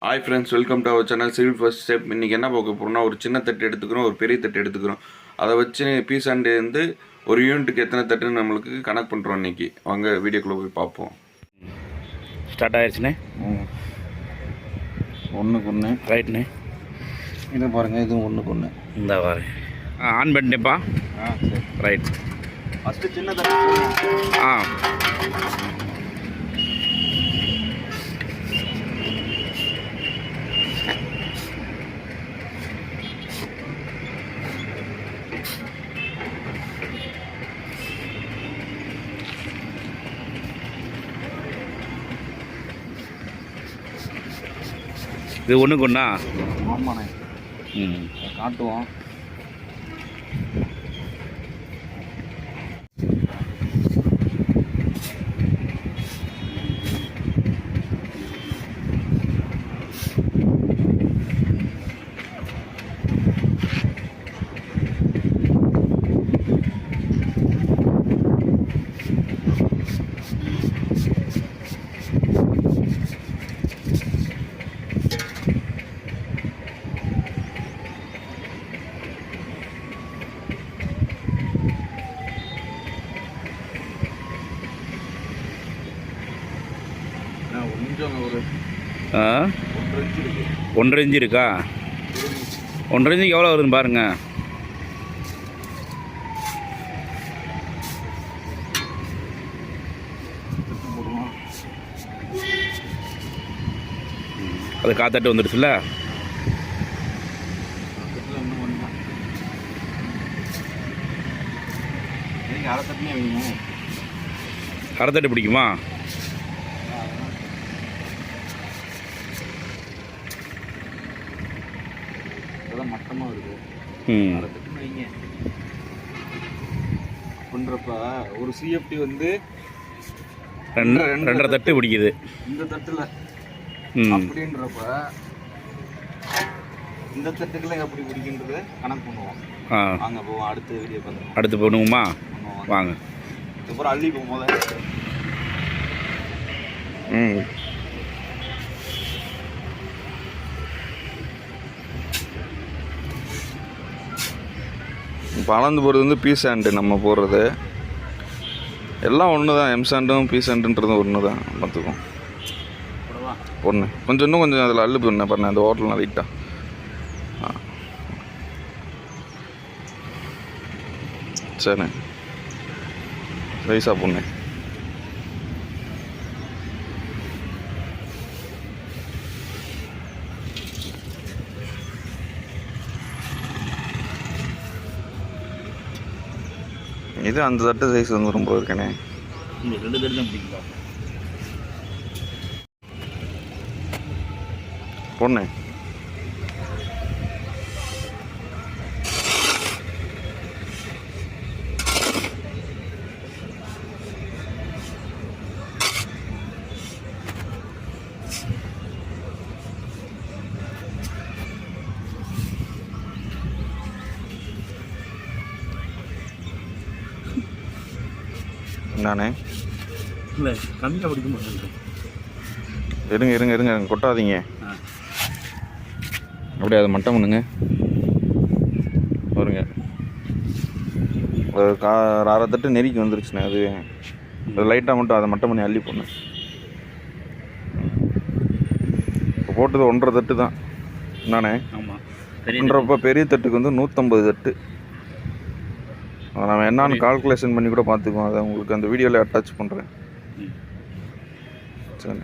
Hi friends, welcome to our channel civil first step. இன்றைக்கி என்ன பார்க்க போகிறோம்னா, ஒரு சின்ன தட்டு எடுத்துக்கிறோம், ஒரு பெரிய தட்டு எடுத்துக்கிறோம். அதை வச்சு பீஸ் அண்டு வந்து ஒரு யூனிட்டுக்கு எத்தனை தட்டுன்னு நம்மளுக்கு கனெக்ட் பண்ணுறோம். இன்றைக்கி வாங்க வீடியோக்குள்ளே போய் பார்ப்போம். ஸ்டார்ட் ஆயிடுச்சுண்ணே. ஒன்றுக்கு ஒன்று ரைட்ண்ணே. இதை பாருங்கள், இதுவும் ஒன்றுக்கு ஒன்று. இந்த பாருங்க, ஆன் பண்ணிட்டேப்பா. சரி, ரைட். ஃபஸ்ட்டு சின்ன தட்டு. இது ஒன்றுக்கு ஒன்றா? ஆமாண்ணே. காட்டுவோம். ஒரு 1.5 இன்ச்சு இருக்கா? 1.5 இன்ச்சுக்கு எவ்வளோ வருதுன்னு பாருங்க. அது காத்தட்டு வந்துடுச்சுல்ல. அரைத்தட்டு பிடிக்குமா? மட்டமாக இருக்குது. பண்ணுறப்ப ஒரு சிஎஃப்டி வந்து 2.5 தட்டு பிடிக்குது இந்த தட்டில். அப்படின்றப்ப இந்த தட்டுக்கெல்லாம் எப்படி பிடிக்கின்றது கணக்கு பண்ணுவோம். வாங்க போவோம், அடுத்த வீடியோ பார்த்து அடுத்து பண்ணுவோமா? வாங்க. இதுக்கப்புறம் அள்ளி போகும்போது இப்போ அளந்து போகிறது வந்து பீ சாண்டு. நம்ம போடுறது எல்லாம் ஒன்று தான். எம் சாண்டும் பீ சாண்டுன்றதும் ஒன்று தான். பார்த்துக்கும் ஒன்று. கொஞ்சம் இன்னும் கொஞ்சம் அதில் அள்ளு பண்ணேன் பாருங்க, அந்த ஹோட்டல் லைட்டாக. சரி, ரைஸாக பொண்ணு. இது அந்த தட்டு சைஸ் வந்து ரொம்ப இருக்கேனே. 2 தட்டு தான் பிடிக்கலாம் பொண்ணு. நானே இல்லை, கம்மியாக பிடிக்க மாட்டேன். இருங்க கொட்டாதீங்க. அப்படியே அதை மட்டம் பண்ணுங்க பாருங்க. ஒரு அரை தட்டு நெருக்கி வந்துருச்சுண்ணே. அது லைட்டாக மட்டும் அதை மட்டம் பண்ணி அள்ளி போடணும். இப்போ போட்டது 1.5 தட்டு தான். நானே பண்ணுறப்ப பெரிய தட்டுக்கு வந்து 150 தட்டு. அதை நம்ம என்னான்னு கால்குலேஷன் பண்ணி கூட பார்த்துக்குவோம். அதை உங்களுக்கு அந்த வீடியோவில் அட்டாச் பண்ணுறேன். சரி.